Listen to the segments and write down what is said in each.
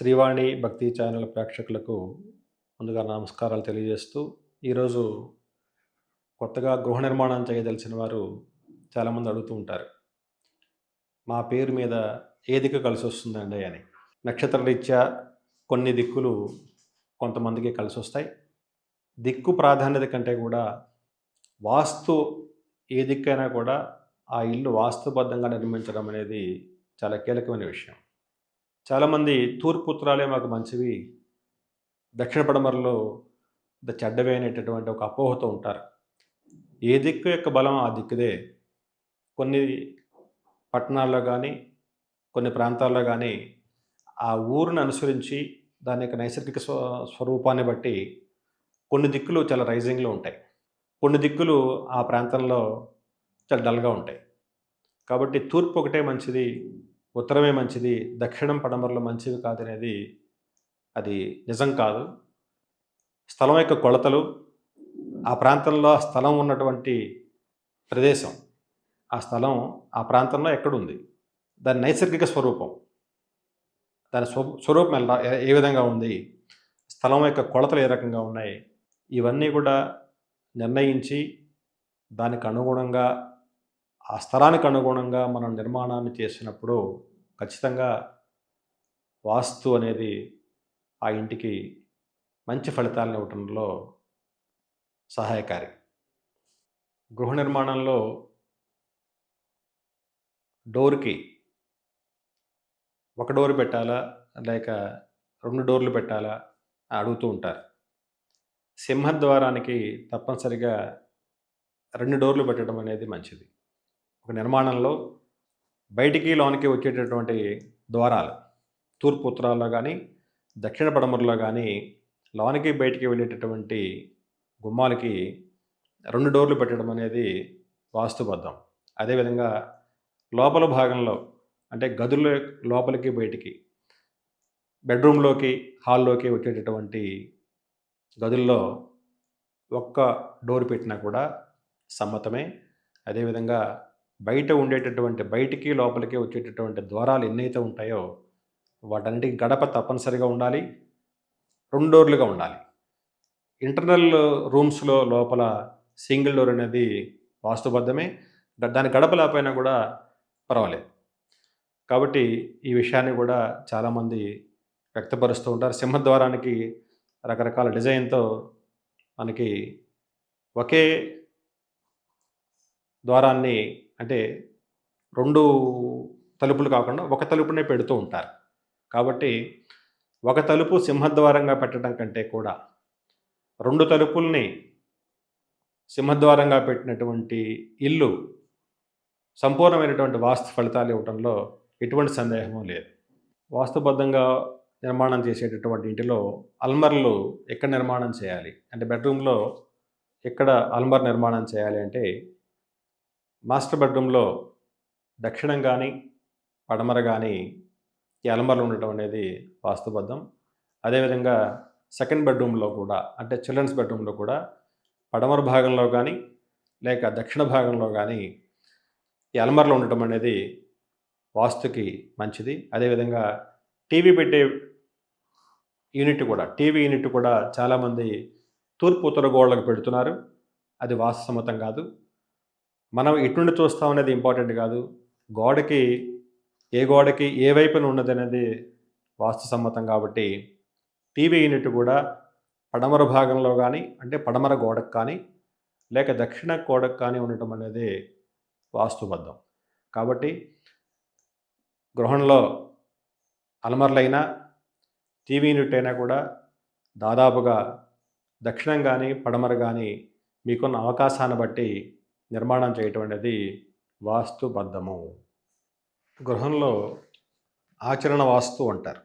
శ్రీవాణి భక్తి ఛానల్ ప్రేక్షకులకు ముందుగా నమస్కారాలు తెలియజేస్తూ, ఈరోజు కొత్తగా గృహ నిర్మాణం చేయదలిచిన వారు చాలామంది అడుగుతూ ఉంటారు. మా పేరు మీద ఏ దిక్కు కలిసొస్తుందండి అని. నక్షత్ర రీత్యా కొన్ని దిక్కులు కొంతమందికి కలిసొస్తాయి. దిక్కు ప్రాధాన్యత కంటే కూడా వాస్తు ఏ దిక్కైనా కూడా ఆ ఇల్లు వాస్తుబద్ధంగా నిర్మించడం అనేది చాలా కీలకమైన విషయం. చాలామంది తూర్పు ఉత్తరాలే మాకు మంచివి, దక్షిణ పడమరలో చెడ్డవి అనేటటువంటి ఒక అపోహతో ఉంటారు. ఏ దిక్కు యొక్క బలం ఆ దిక్కుదే. కొన్ని పట్టణాల్లో కానీ, కొన్ని ప్రాంతాల్లో కానీ ఆ ఊరిని అనుసరించి దాని యొక్క నైసర్గిక స్వరూపాన్ని బట్టి కొన్ని దిక్కులు చాలా రైజింగ్లో ఉంటాయి. కొన్ని దిక్కులు ఆ ప్రాంతంలో చాలా డల్గా ఉంటాయి. కాబట్టి తూర్పు ఒకటే మంచిది, ఉత్తరమే మంచిది, దక్షిణం పడమరలు మంచివి కాదనేది అది నిజం కాదు. స్థలం యొక్క కొలతలు, ఆ ప్రాంతంలో ఆ స్థలం ఉన్నటువంటి ప్రదేశం, ఆ స్థలం ఆ ప్రాంతంలో ఎక్కడుంది, దాని నైసర్గిక స్వరూపం, దాని స్వరూపం ఎలా ఏ విధంగా ఉంది, స్థలం యొక్క కొలతలు ఏ రకంగా ఉన్నాయి, ఇవన్నీ కూడా నిర్ణయించి దానికి అనుగుణంగా, ఆ స్థలానికి అనుగుణంగా మనం నిర్మాణాన్ని చేసినప్పుడు ఖచ్చితంగా వాస్తు అనేది ఆ ఇంటికి మంచి ఫలితాలను ఇవ్వటంలో సహాయకారి. గృహ నిర్మాణంలో డోర్‌కి ఒక డోర్ పెట్టాలా? లేక 2 డోర్‌లు పెట్టాలా? అని అడుగుతూ ఉంటారు. సింహద్వారానికి తప్పనిసరిగా 2 డోర్‌లు పెట్టడం అనేది మంచిది. ఒక నిర్మాణంలో బయటికి, లోనికి వచ్చేటటువంటి ద్వారాలు తూర్పు ఉత్తరాల్లో గానీ, దక్షిణ పడమరలో గానీ, లోనికి బయటికి వెళ్ళేటటువంటి గుమ్మాలకి 2 డోర్‌లు పెట్టడం అనేది వాస్తుబద్ధం. అదేవిధంగా లోపల భాగంలో అంటే గదుల్లో లోపలికి, బయటికి, బెడ్‌రూమ్‌లోకి, హాల్‌లోకి వచ్చేటటువంటి గదుల్లో ఒక్క డోర్ పెట్టినా కూడా సమ్మతమే. అదేవిధంగా బయట ఉండేటటువంటి బయటికి, లోపలికి వచ్చేటటువంటి ద్వారాలు ఎన్నైతే ఉంటాయో వాటన్నిటికి గడప తప్పనిసరిగా ఉండాలి. 2 డోర్లుగా ఉండాలి. ఇంటర్నల్ రూమ్స్‌లో లోపల సింగిల్ డోర్ అనేది వాస్తుబద్ధమే. దాని గడప లేకపోయినా కూడా పర్వాలేదు. కాబట్టి ఈ విషయాన్ని కూడా చాలామంది వ్యక్తపరుస్తూ ఉంటారు. సింహద్వారానికి రకరకాల డిజైన్‌తో మనకి ఒకే ద్వారాన్ని అంటే 2 తలుపులు కాకుండా ఒక తలుపునే పెడుతూ ఉంటారు. కాబట్టి ఒక తలుపు సింహద్వారంగా పెట్టడం కంటే కూడా 2 తలుపుల్ని సింహద్వారంగా పెట్టినటువంటి ఇల్లు సంపూర్ణమైనటువంటి వాస్తు ఫలితాలు ఇవ్వటంలో ఎటువంటి సందేహము లేదు. వాస్తుబద్ధంగా నిర్మాణం చేసేటటువంటి ఇంటిలో అల్మర్లు ఎక్కడ నిర్మాణం చేయాలి? అంటే బెడ్‌రూమ్‌లో ఎక్కడ అల్మర్ నిర్మాణం చేయాలి అంటే, మాస్టర్ బెడ్‌రూమ్‌లో దక్షిణం గానీ, పడమర గానీ ఈ అల్మర్లు ఉండటం అనేది వాస్తుబద్ధం. అదేవిధంగా సెకండ్ బెడ్‌రూమ్‌లో కూడా అంటే చిల్డ్రన్స్ బెడ్‌రూమ్‌లో కూడా పడమర భాగంలో గానీ, లేక దక్షిణ భాగంలో గానీ ఈ అల్మర్లు ఉండటం అనేది వాస్తుకి మంచిది. అదేవిధంగా టీవీ పెట్టే టీవీ యూనిట్ కూడా చాలామంది తూర్పు, ఉత్తర గోడలకు పెడుతున్నారు. అది వాస్తు సమ్మతం కాదు. మనం ఎటు నుండి చూస్తాం అనేది ఇంపార్టెంట్ కాదు. గోడకి గోడకి ఏ వైపున ఉన్నదనేది వాస్తు సమ్మతం కాబట్టి టీవీ యూనిట్ కూడా పడమర భాగంలో గానీ, అంటే పడమర గోడకు కానీ, లేక దక్షిణ గోడకు కానీ ఉండటం అనేది వాస్తుబద్ధం. కాబట్టి గృహంలో అల్మర్లైనా, టీవీ యూనిట్ అయినా కూడా దాదాపుగా దక్షిణం గానీ, పడమర గానీ మీకున్న అవకాశాన్ని బట్టి నిర్మాణం చేయటం అనేది వాస్తుబద్ధము. గృహంలో ఆచరణ వాస్తు అంటారు.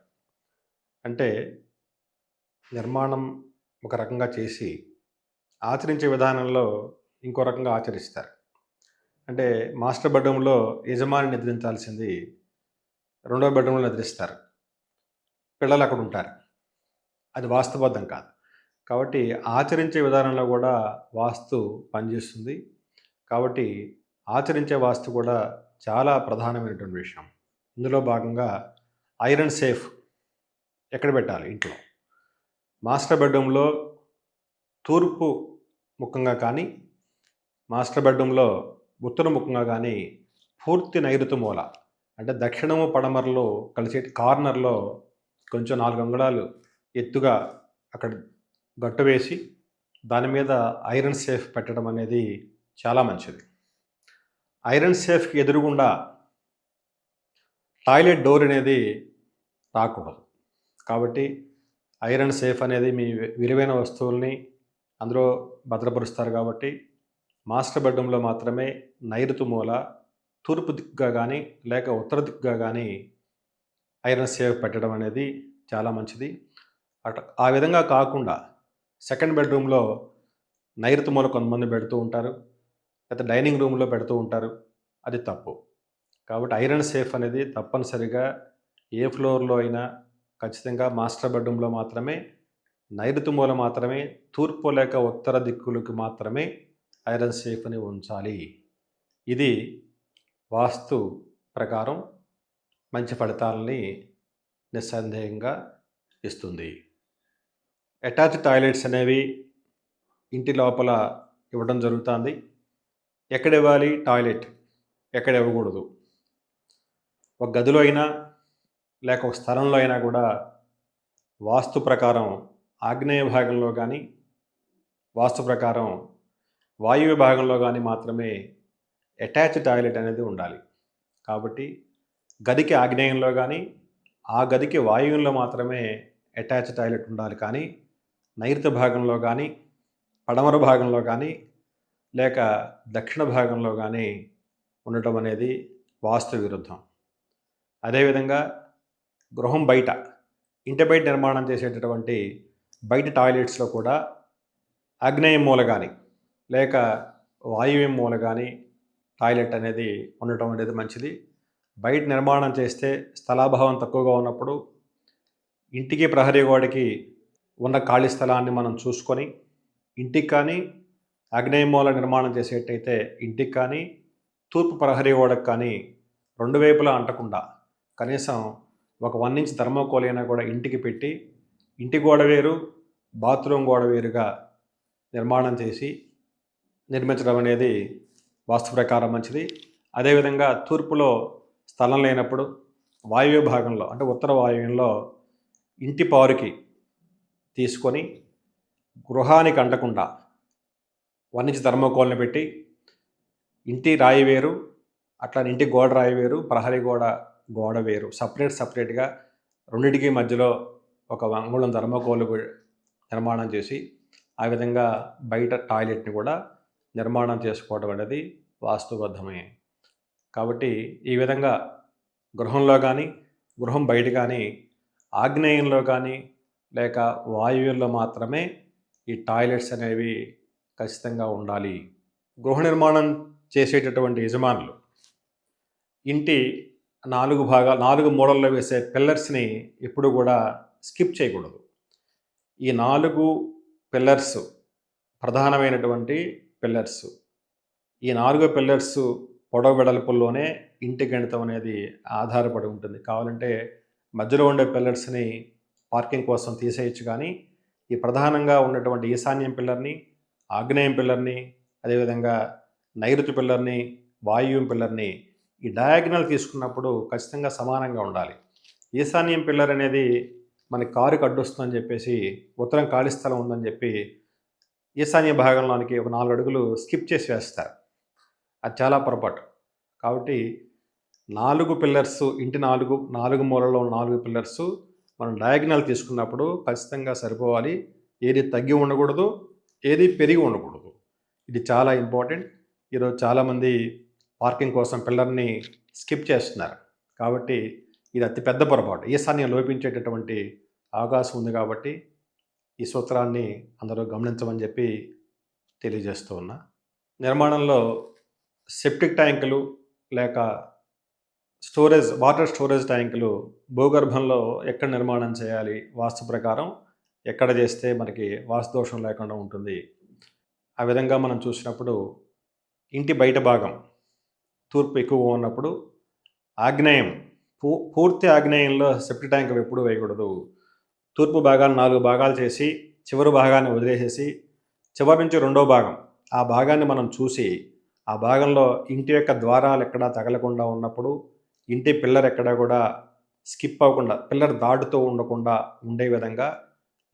అంటే నిర్మాణం ఒక రకంగా చేసి ఆచరించే విధానంలో ఇంకో రకంగా ఆచరిస్తారు. అంటే మాస్టర్ బెడ్‌రూమ్‌లో యజమాని నిద్రించాల్సింది రెండో బెడ్‌రూమ్‌లో నిద్రిస్తారు. పిల్లలు అక్కడ ఉంటారు. అది వాస్తుబద్ధం కాదు. కాబట్టి ఆచరించే విధానంలో కూడా వాస్తు పనిచేస్తుంది. కాబట్టి ఆచరించే వాస్తు కూడా చాలా ప్రధానమైనటువంటి విషయం. ఇందులో భాగంగా ఐరన్ సేఫ్ ఎక్కడ పెట్టాలి ఇంట్లో? మాస్టర్ బెడ్రూమ్‌లో తూర్పు ముఖంగా కానీ, మాస్టర్ బెడ్రూమ్‌లో ఉత్తర ముఖంగా కానీ, పూర్తి నైరుతి మూల అంటే దక్షిణము, పడమరలో కలిసే కార్నర్‌లో కొంచెం 4 అంగుళాలు ఎత్తుగా అక్కడ గట్టు వేసి, దాని మీద ఐరన్ సేఫ్ పెట్టడం అనేది చాలా మంచిది. ఐరన్ సేఫ్‌కి ఎదురుగుండా టాయిలెట్ డోర్ అనేది రాకూడదు. కాబట్టి ఐరన్ సేఫ్ అనేది మీ విలువైన వస్తువుల్ని అందులో భద్రపరుస్తారు కాబట్టి మాస్టర్ బెడ్రూమ్‌లో మాత్రమే నైరుతి మూల, తూర్పు దిక్కుగా కానీ, లేక ఉత్తర దిక్కుగా కానీ ఐరన్ సేఫ్ పెట్టడం అనేది చాలా మంచిది. ఆ విధంగా కాకుండా సెకండ్ బెడ్రూమ్‌లో నైరుతి మూల కొంతమంది పెడుతూ ఉంటారు. లేకపోతే డైనింగ్ రూమ్‌లో పెడుతూ ఉంటారు. అది తప్పు. కాబట్టి ఐరన్ సేఫ్ అనేది తప్పనిసరిగా ఏ ఫ్లోర్‌లో అయినా ఖచ్చితంగా మాస్టర్ బెడ్రూమ్‌లో మాత్రమే, నైరుతి మూల మాత్రమే, తూర్పు లేక ఉత్తర దిక్కులకు మాత్రమే ఐరన్ సేఫ్‌ని ఉంచాలి. ఇది వాస్తు ప్రకారం మంచి ఫలితాలని నిస్సందేహంగా ఇస్తుంది. అటాచ్డ్ టాయిలెట్స్ అనేవి ఇంటి లోపల ఇవ్వడం జరుగుతుంది. ఎక్కడ ఇవ్వాలి టాయిలెట్? ఎక్కడ ఇవ్వకూడదు? ఒక గదిలో అయినా లేక ఒక స్థలంలో అయినా కూడా వాస్తు ప్రకారం ఆగ్నేయ భాగంలో కానీ, వాస్తు ప్రకారం వాయువ్య భాగంలో కానీ మాత్రమే అటాచ్డ్ టాయిలెట్ అనేది ఉండాలి. కాబట్టి గదికి ఆగ్నేయంలో కానీ, ఆ గదికి వాయువ్యంలో మాత్రమే అటాచ్డ్ టాయిలెట్ ఉండాలి. కానీ నైరుతి భాగంలో కానీ, పడమర భాగంలో కానీ, లేక దక్షిణ భాగంలో కానీ ఉండటం అనేది వాస్తు విరుద్ధం. అదేవిధంగా గృహం బయట, ఇంటి బయట నిర్మాణం చేసేటటువంటి బయట టాయిలెట్స్లో కూడా ఆగ్నేయం మూల కానీ, లేక వాయువ్యం మూల కానీ టాయిలెట్ అనేది ఉండటం అనేది మంచిది. బయట నిర్మాణం చేస్తే స్థలాభావం తక్కువగా ఉన్నప్పుడు ఇంటికి ప్రహరీ గోడకి ఉన్న ఖాళీ స్థలాన్ని మనం చూసుకొని ఇంటికి కానీ, ఆగ్నేయ మూల నిర్మాణం చేసేటైతే ఇంటికి కానీ, తూర్పు ప్రహరీ గోడకు కానీ రెండు వైపులా అంటకుండా కనీసం ఒక 1 ఇంచ్ థర్మోకోల్ అయినా కూడా ఇంటికి పెట్టి, ఇంటి గోడ వేరు, బాత్రూమ్ గోడ వేరుగా నిర్మాణం చేసి నిర్మించడం అనేది వాస్తు ప్రకారం మంచిది. అదేవిధంగా తూర్పులో స్థలం లేనప్పుడు వాయువ్య భాగంలో అంటే ఉత్తర వాయువ్యంలో ఇంటి పారుకి తీసుకొని గృహానికి అంటకుండా 1 ఇంచ్ థర్మోకోల్ని పెట్టి ఇంటి రాయి వేరు, అట్లా ఇంటి గోడ రాయి వేరు, ప్రహరీ గోడ వేరు, సపరేట్గా రెండింటికి మధ్యలో ఒక అంగుళం థర్మోకోల్ నిర్మాణం చేసి ఆ విధంగా బయట టాయిలెట్ని కూడా నిర్మాణం చేసుకోవడం అనేది వాస్తుబద్ధమే. కాబట్టి ఈ విధంగా గృహంలో కానీ, గృహం బయట కానీ, ఆగ్నేయంలో కానీ, లేక వాయువ్యంలో మాత్రమే ఈ టాయిలెట్స్ అనేవి ఖచ్చితంగా ఉండాలి. గృహ నిర్మాణం చేసేటటువంటి యజమానులు ఇంటి 4 మూలల్లో వేసే పిల్లర్స్ని ఎప్పుడు కూడా స్కిప్ చేయకూడదు. ఈ 4 పిల్లర్స్ ప్రధానమైనటువంటి పిల్లర్స్. ఈ 4 పిల్లర్స్ పొడవు వెడల్పుల్లోనే ఇంటి గణితం అనేది ఆధారపడి ఉంటుంది. కావాలంటే మధ్యలో ఉండే పిల్లర్స్ని పార్కింగ్ కోసం తీసేయచ్చు. కానీ ఈ ప్రధానంగా ఉన్నటువంటి ఈశాన్యం పిల్లర్ని, ఆగ్నేయం పిల్లర్ని, అదేవిధంగా నైరుతి పిల్లర్ని, వాయువ్యం పిల్లర్ని ఈ డయాగ్నల్ తీసుకున్నప్పుడు ఖచ్చితంగా సమానంగా ఉండాలి. ఈశాన్యం పిల్లర్ అనేది మనకి కారుకి అడ్డొస్తుందని చెప్పేసి, ఉత్తరం ఖాళీ స్థలం ఉందని చెప్పి ఈశాన్య భాగంలోనికి ఒక 4 అడుగులు స్కిప్ చేసి వేస్తారు. అది చాలా పొరపాటు. కాబట్టి 4 పిల్లర్స్ ఇంటి 4 మూలలో 4 పిల్లర్స్ మనం డయాగ్నల్ తీసుకున్నప్పుడు ఖచ్చితంగా సరిపోవాలి. ఏది తగ్గి ఉండకూడదు, ఏది పెరిగి ఉండకూడదు. ఇది చాలా ఇంపార్టెంట్. ఈరోజు చాలామంది పార్కింగ్ కోసం పిల్లర్ని స్కిప్ చేస్తున్నారు. కాబట్టి ఇది అతి పెద్ద పొరపాటు. ఈశాన్యం లోపించేటటువంటి అవకాశం ఉంది. కాబట్టి ఈ సూత్రాన్ని అందరూ గమనించమని చెప్పి తెలియజేస్తూ ఉన్నా. నిర్మాణంలో సెప్టిక్ ట్యాంకులు లేక వాటర్ స్టోరేజ్ ట్యాంకులు భూగర్భంలో ఎక్కడ నిర్మాణం చేయాలి, వాస్తు ప్రకారం ఎక్కడ చేస్తే మనకి వాస్తు దోషం లేకుండా ఉంటుంది. ఆ విధంగా మనం చూసినప్పుడు ఇంటి బయట భాగం తూర్పు ఎక్కువగా ఉన్నప్పుడు ఆగ్నేయం పూర్తి ఆగ్నేయంలో సెప్టిక్ ట్యాంకులు ఎప్పుడూ వేయకూడదు. తూర్పు భాగాన్ని 4 భాగాలు చేసి, చివరి భాగాన్ని వదిలేసేసి, చివరి నుంచి రెండో భాగం, ఆ భాగాన్ని మనం చూసి, ఆ భాగంలో ఇంటి యొక్క ద్వారాలు ఎక్కడా తగలకుండా ఉన్నప్పుడు, ఇంటి పిల్లర్ ఎక్కడా కూడా స్కిప్ అవ్వకుండా, పిల్లర్ దాటుతూ ఉండకుండా ఉండే విధంగా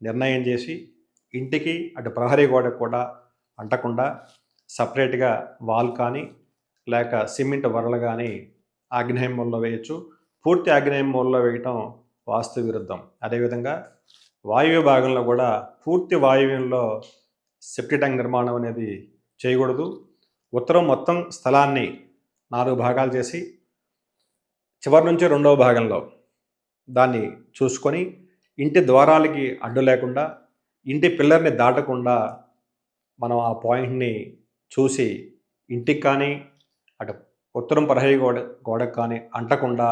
నిర్ణయం చేసి, ఇంటికి అటు ప్రహరీ గోడకు కూడా అంటకుండా సపరేట్‌గా వాల్ కానీ, లేక సిమెంట్ వరలు గానీ ఆగ్నేయ మూలలో వేయొచ్చు. పూర్తి ఆగ్నేయ మూలలో వేయటం వాస్తు విరుద్ధం. అదేవిధంగా వాయువ్య భాగంలో కూడా పూర్తి వాయువ్యంలో సెప్టిక్ ట్యాంక్ నిర్మాణం అనేది చేయకూడదు. ఉత్తరం మొత్తం స్థలాన్ని 4 భాగాలు చేసి, చివరి నుంచి రెండవ భాగంలో దాన్ని చూసుకొని, ఇంటి ద్వారాలకి అడ్డు లేకుండా, ఇంటి పిల్లర్‌ని దాటకుండా మనం ఆ పాయింట్‌ని చూసి, ఇంటికి కానీ, అటు ఉత్తరం ప్రహరీ గోడకు కానీ అంటకుండా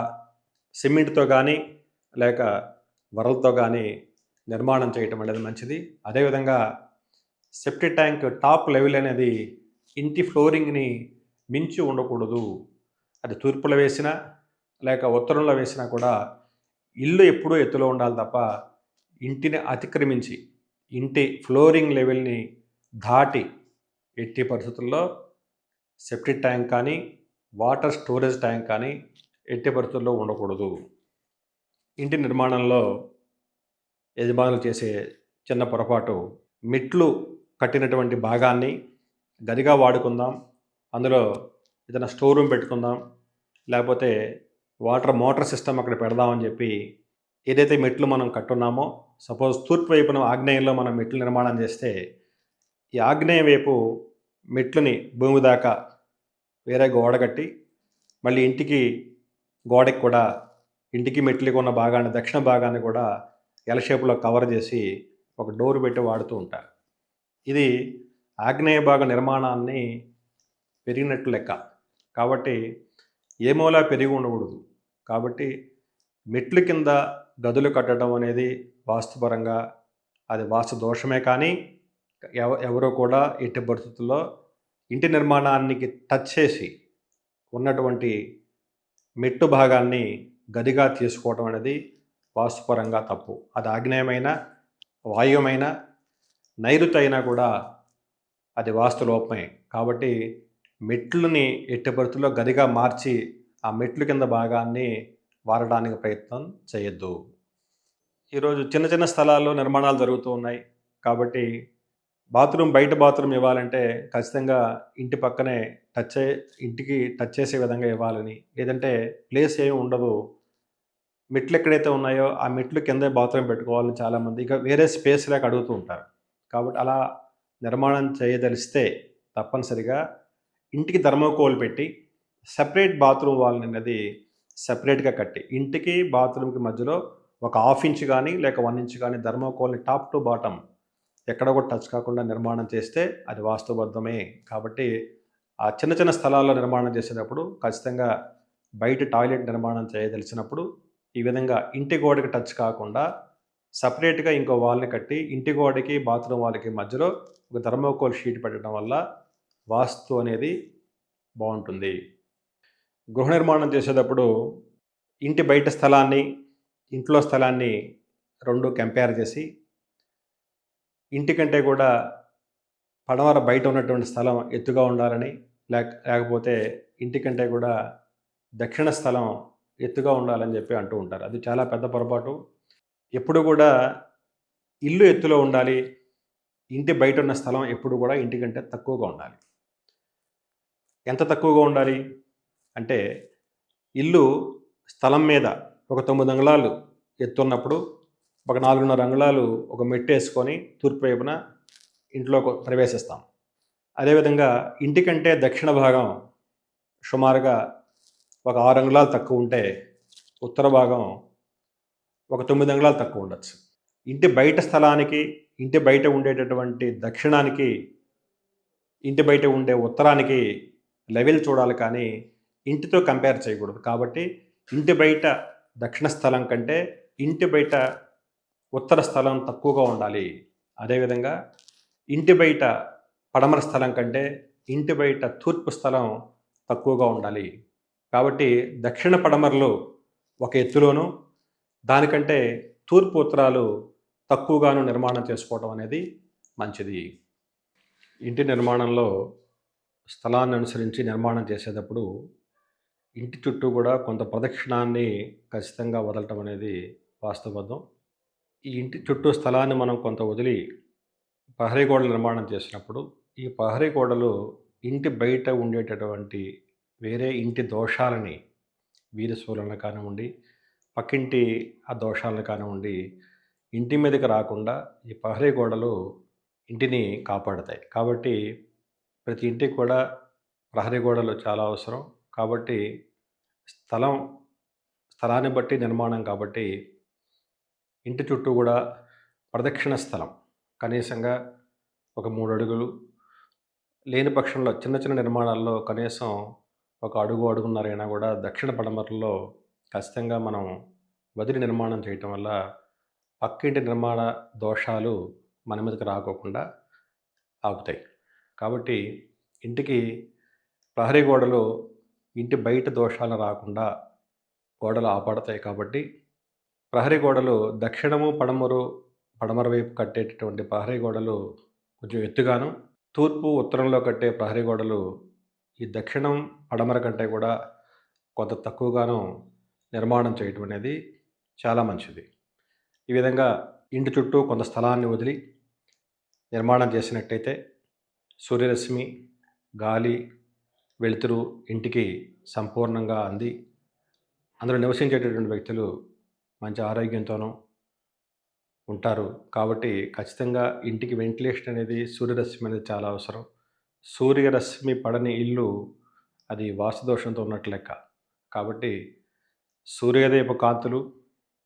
సిమెంట్‌తో కానీ, లేక వరలతో కానీ నిర్మాణం చేయటం అనేది మంచిది. అదేవిధంగా సెప్టిక్ ట్యాంక్ టాప్ లెవెల్ అనేది ఇంటి ఫ్లోరింగ్‌ని మించి ఉండకూడదు. అది తూర్పులో వేసినా, లేక ఉత్తరంలో వేసినా కూడా ఇల్లు ఎప్పుడూ ఎత్తులో ఉండాలి తప్ప, ఇంటిని అతిక్రమించి, ఇంటి ఫ్లోరింగ్ లెవెల్‌ని దాటి ఎట్టి పరిస్థితుల్లో సెప్టిక్ ట్యాంక్ కానీ, వాటర్ స్టోరేజ్ ట్యాంక్ కానీ ఎట్టి పరిస్థితుల్లో ఉండకూడదు. ఇంటి నిర్మాణంలో యజమానులు చేసే చిన్న పొరపాటు, మెట్లు కట్టినటువంటి భాగాన్ని గదిగా వాడుకుందాం, అందులో ఏదైనా స్టోర్ రూమ్ పెట్టుకుందాం, లేకపోతే మోటార్ సిస్టమ్ అక్కడ పెడదామని చెప్పి ఏదైతే మెట్లు మనం కట్టున్నామో, సపోజ్ తూర్పు వైపున ఆగ్నేయంలో మనం మెట్లు నిర్మాణం చేస్తే, ఈ ఆగ్నేయ వైపు మెట్లుని భూమి దాకా వేరే గోడ కట్టి, మళ్ళీ ఇంటికి గోడకి కూడా, ఇంటికి మెట్లకి ఉన్న భాగాన్ని, దక్షిణ భాగాన్ని కూడా ఎల్ షేప్లో కవర్ చేసి ఒక డోర్ పెట్టి వాడుతూ ఉంటారు. ఇది ఆగ్నేయ భాగ నిర్మాణాన్ని పెరిగినట్లు లెక్క. కాబట్టి ఏ మూలా పెరిగి ఉండకూడదు. కాబట్టి మెట్ల కింద గదులు కట్టడం అనేది వాస్తుపరంగా అది వాస్తు దోషమే. కానీ ఎవరో కూడా ఎట్టి పరిస్థితుల్లో ఇంటి నిర్మాణానికి టచ్ చేసి ఉన్నటువంటి మెట్టు భాగాన్ని గదిగా తీసుకోవడం అనేది వాస్తుపరంగా తప్పు. అది ఆగ్నేయమైన, వాయువ్యమైన, నైరుతి అయినా కూడా అది వాస్తు లోపమే. కాబట్టి మెట్లని ఎట్టి పరిస్థితుల్లో గదిగా మార్చి ఆ మెట్లు కింద భాగాన్ని వాడడానికి ప్రయత్నం చేయొద్దు. ఈరోజు చిన్న చిన్న స్థలాల్లో నిర్మాణాలు జరుగుతూ ఉన్నాయి. కాబట్టి బయట బాత్రూమ్ ఇవ్వాలంటే ఖచ్చితంగా ఇంటి పక్కనే ఇంటికి టచ్ చేసే విధంగా ఇవ్వాలని, లేదంటే ప్లేస్ ఏమి ఉండదు, మెట్లు ఎక్కడైతే ఉన్నాయో ఆ మెట్లు కిందే బాత్రూమ్ పెట్టుకోవాలని చాలామంది ఇక వేరే స్పేస్ లేక అడుగుతూ ఉంటారు. కాబట్టి అలా నిర్మాణం చేయదలిస్తే తప్పనిసరిగా ఇంటికి థర్మోకోల్ పెట్టి సెపరేట్ బాత్రూమ్ వాల్ అనేది సెపరేట్గా కట్టి, ఇంటికి బాత్రూమ్కి మధ్యలో ఒక 1/2 ఇంచ్ కానీ లేక 1 ఇంచ్ కానీ థర్మోకోల్ని టాప్ టు బాటమ్ ఎక్కడ కూడా టచ్ కాకుండా నిర్మాణం చేస్తే అది వాస్తుబద్ధమే. కాబట్టి ఆ చిన్న చిన్న స్థలాల్లో నిర్మాణం చేసేటప్పుడు ఖచ్చితంగా బయట టాయిలెట్ నిర్మాణం చేయదలిచినప్పుడు ఈ విధంగా ఇంటి గోడకి టచ్ కాకుండా సపరేట్గా ఇంకో వాల్ని కట్టి, ఇంటి గోడకి బాత్రూమ్ వాల్కి మధ్యలో ఒక థర్మోకోల్ షీట్ పెట్టడం వల్ల వాస్తు అనేది బాగుంటుంది. గృహ నిర్మాణం చేసేటప్పుడు ఇంటి బయట స్థలాన్ని, ఇంట్లో స్థలాన్ని 2 కంపేర్ చేసి, ఇంటికంటే కూడా పడమర బయట ఉన్నటువంటి స్థలం ఎత్తుగా ఉండాలని, లేకపోతే ఇంటికంటే కూడా దక్షిణ స్థలం ఎత్తుగా ఉండాలని చెప్పి అంటూ ఉంటారు. అది చాలా పెద్ద పొరపాటు. ఎప్పుడు కూడా ఇల్లు ఎత్తులో ఉండాలి, ఇంటి బయట ఉన్న స్థలం ఎప్పుడు కూడా ఇంటికంటే తక్కువగా ఉండాలి. ఎంత తక్కువగా ఉండాలి అంటే, ఇల్లు స్థలం మీద ఒక 9 అంగుళాలు ఎత్తున్నప్పుడు ఒక 4.5 అంగుళాలు ఒక మెట్టు వేసుకొని తూర్పు వైపున ఇంట్లో ప్రవేశిస్తాం. అదేవిధంగా ఇంటికంటే దక్షిణ భాగం సుమారుగా ఒక 6 అంగుళాలు తక్కువ ఉంటే, ఉత్తర భాగం ఒక 9 అంగుళాలు తక్కువ ఉండొచ్చు. ఇంటి బయట స్థలానికి, ఇంటి బయట ఉండేటటువంటి దక్షిణానికి, ఇంటి బయట ఉండే ఉత్తరానికి లెవెల్ చూడాలి, కానీ ఇంటితో కంపేర్ చేయకూడదు. కాబట్టి ఇంటి బయట దక్షిణ స్థలం కంటే ఇంటి బయట ఉత్తర స్థలం తక్కువగా ఉండాలి. అదేవిధంగా ఇంటి బయట పడమర స్థలం కంటే ఇంటి బయట తూర్పు స్థలం తక్కువగా ఉండాలి. కాబట్టి దక్షిణ పడమరలు ఒక ఎత్తులోను, దానికంటే తూర్పు ఉత్తరాలు తక్కువగాను నిర్మాణం చేసుకోవడం అనేది మంచిది. ఇంటి నిర్మాణంలో స్థలాన్ని అనుసరించి నిర్మాణం చేసేటప్పుడు ఇంటి చుట్టూ కూడా కొంత ప్రదక్షిణాన్ని ఖచ్చితంగా వదలటం అనేది వాస్తవబద్ధం. ఈ ఇంటి చుట్టూ స్థలాన్ని మనం కొంత వదిలి ప్రహరీ గోడలు నిర్మాణం చేసినప్పుడు ఈ ప్రహరీ గోడలు ఇంటి బయట ఉండేటటువంటి వేరే ఇంటి దోషాలని, వీరశూలను కానివ్వండి, పక్కింటి ఆ దోషాలను కానివ్వండి, ఇంటి మీదకి రాకుండా ఈ ప్రహరీ గోడలు ఇంటిని కాపాడుతాయి. కాబట్టి ప్రతి ఇంటికి కూడా ప్రహరీ గోడలు చాలా అవసరం. కాబట్టి స్థలాన్ని బట్టి నిర్మాణం కాబట్టి ఇంటి చుట్టూ కూడా ప్రదక్షిణ స్థలం కనీసంగా ఒక 3 అడుగులు, లేని పక్షంలో చిన్న చిన్న నిర్మాణాల్లో కనీసం ఒక అడుగు, అడుగున్నరైనా కూడా దక్షిణ పడమరలో ఖచ్చితంగా మనం వదిలి నిర్మాణం చేయటం వల్ల పక్కింటి నిర్మాణ దోషాలు మన మీదకి రాకోకుండా ఆపుతాయి. కాబట్టి ఇంటికి ప్రహరీ గోడలు ఇంటి బయట దోషాలు రాకుండా గోడలు ఆపడతాయి. కాబట్టి ప్రహరీ గోడలు దక్షిణము, పడమర వైపు కట్టేటటువంటి ప్రహరీ గోడలు కొంచెం ఎత్తుగాను, తూర్పు, ఉత్తరంలో కట్టే ప్రహరీ గోడలు ఈ దక్షిణం, పడమర కంటే కూడా కొంత తక్కువగాను నిర్మాణం చేయటం అనేది చాలా మంచిది. ఈ విధంగా ఇంటి చుట్టూ కొంత స్థలాన్ని వదిలి నిర్మాణం చేసినట్టయితే సూర్యరశ్మి, గాలి, వెలుతురు ఇంటికి సంపూర్ణంగా అంది అందులో నివసించేటటువంటి వ్యక్తులు మంచి ఆరోగ్యంతోనూ ఉంటారు. కాబట్టి ఖచ్చితంగా ఇంటికి వెంటిలేషన్ అనేది, సూర్యరశ్మి అనేది చాలా అవసరం. సూర్యరశ్మి పడని ఇల్లు అది వాస్తుదోషంతో ఉన్నట్లు లెక్క. కాబట్టి సూర్యోదయపు కాంతులు,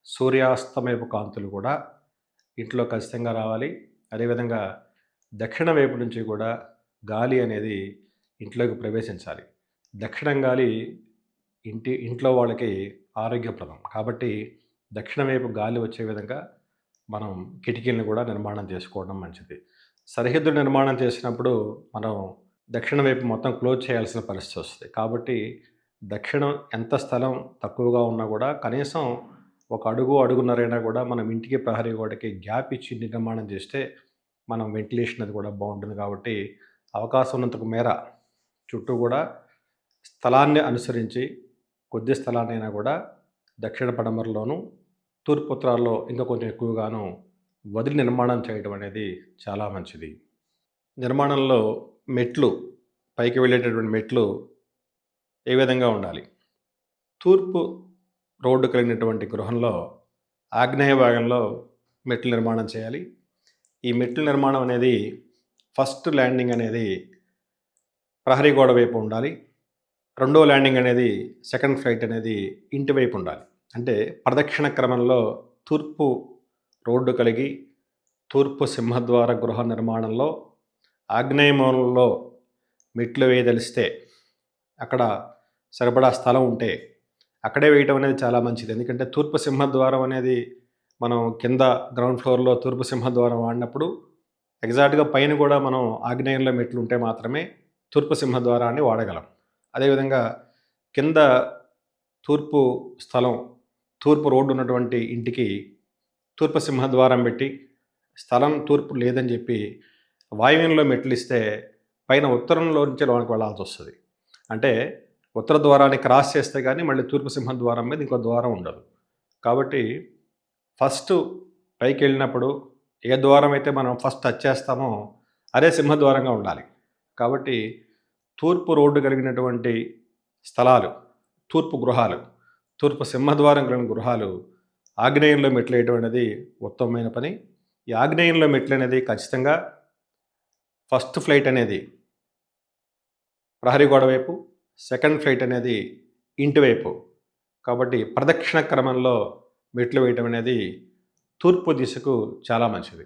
సూర్యాస్తమయపు కాంతులు కూడా ఇంట్లో ఖచ్చితంగా రావాలి. అదేవిధంగా దక్షిణ వైపు నుంచి కూడా గాలి అనేది ఇంట్లోకి ప్రవేశించాలి. దక్షిణం గాలి ఇంట్లో వాళ్ళకి ఆరోగ్యప్రదం. కాబట్టి దక్షిణ వైపు గాలి వచ్చే విధంగా మనం కిటికీలను కూడా నిర్మాణం చేసుకోవడం మంచిది. సరిహద్దు నిర్మాణం చేసినప్పుడు మనం దక్షిణ వైపు మొత్తం క్లోజ్ చేయాల్సిన పరిస్థితి వస్తుంది. కాబట్టి దక్షిణం ఎంత స్థలం తక్కువగా ఉన్నా కూడా కనీసం ఒక అడుగు, అడుగున్నరైనా కూడా మనం ఇంటికి ప్రహరీ గోడకి గ్యాప్ ఇచ్చి నిర్మాణం చేస్తే మనం వెంటిలేషన్ అది కూడా బాగుంటుంది. కాబట్టి అవకాశం ఉన్నంత మేర చుట్టూ కూడా స్థలాన్ని అనుసరించి కొద్ది స్థలాన్నైనా కూడా దక్షిణ పడమరలోను, తూర్పు ఉత్తరాల్లో ఇంకా కొంచెం ఎక్కువగాను వదిలి నిర్మాణం చేయడం అనేది చాలా మంచిది. నిర్మాణంలో మెట్లు, పైకి వెళ్ళేటటువంటి మెట్లు ఏ విధంగా ఉండాలి? తూర్పు రోడ్డు కలిగినటువంటి గృహంలో ఆగ్నేయ భాగంలో మెట్లు నిర్మాణం చేయాలి. ఈ మెట్ల నిర్మాణం అనేది ఫస్ట్ ల్యాండింగ్ అనేది ప్రహరీ గోడ వైపు ఉండాలి. రెండో ల్యాండింగ్ అనేది, సెకండ్ ఫ్లైట్ అనేది ఇంటి వైపు ఉండాలి. అంటే ప్రదక్షిణ క్రమంలో తూర్పు రోడ్డు కలిగి తూర్పు సింహద్వార గృహ నిర్మాణంలో ఆగ్నేయ మూలలో మెట్లు వేయదలిస్తే, అక్కడ సరిపడా స్థలం ఉంటే అక్కడే వేయటం అనేది చాలా మంచిది. ఎందుకంటే తూర్పు సింహద్వారం అనేది మనం కింద గ్రౌండ్ ఫ్లోర్లో తూర్పు సింహద్వారం వాడినప్పుడు ఎగ్జాక్ట్గా పైన కూడా మనం ఆగ్నేయంలో మెట్లు ఉంటే మాత్రమే తూర్పు సింహద్వారాన్ని వాడగలం. అదేవిధంగా కింద తూర్పు స్థలం, తూర్పు రోడ్డు ఉన్నటువంటి ఇంటికి తూర్పు సింహద్వారం పెట్టి స్థలం తూర్పు లేదని చెప్పి వాయువ్యంలో మెట్లు ఇస్తే పైన ఉత్తరంలో నుంచి లోనికి వెళ్ళాల్సి వస్తుంది. అంటే ఉత్తర ద్వారాన్ని క్రాస్ చేస్తే కానీ మళ్ళీ తూర్పు సింహద్వారం మీద ఇంకో ద్వారం ఉండదు. కాబట్టి ఫస్ట్ పైకి వెళ్ళినప్పుడు ఏ ద్వారం అయితే మనం ఫస్ట్ టచ్ చేస్తామో అదే సింహద్వారంగా ఉండాలి. కాబట్టి తూర్పు రోడ్డు కలిగినటువంటి స్థలాలు, తూర్పు గృహాలు, తూర్పు సింహద్వారం కలిగిన గృహాలు ఆగ్నేయంలో మెట్లు వేయడం అనేది ఉత్తమమైన పని. ఈ ఆగ్నేయంలో మెట్లు అనేది ఖచ్చితంగా ఫస్ట్ ఫ్లైట్ అనేది ప్రహరీ గోడ వైపు, సెకండ్ ఫ్లైట్ అనేది ఇంటి వైపు. కాబట్టి ప్రదక్షిణ క్రమంలో మెట్లు వేయటం అనేది తూర్పు దిశకు చాలా మంచిది.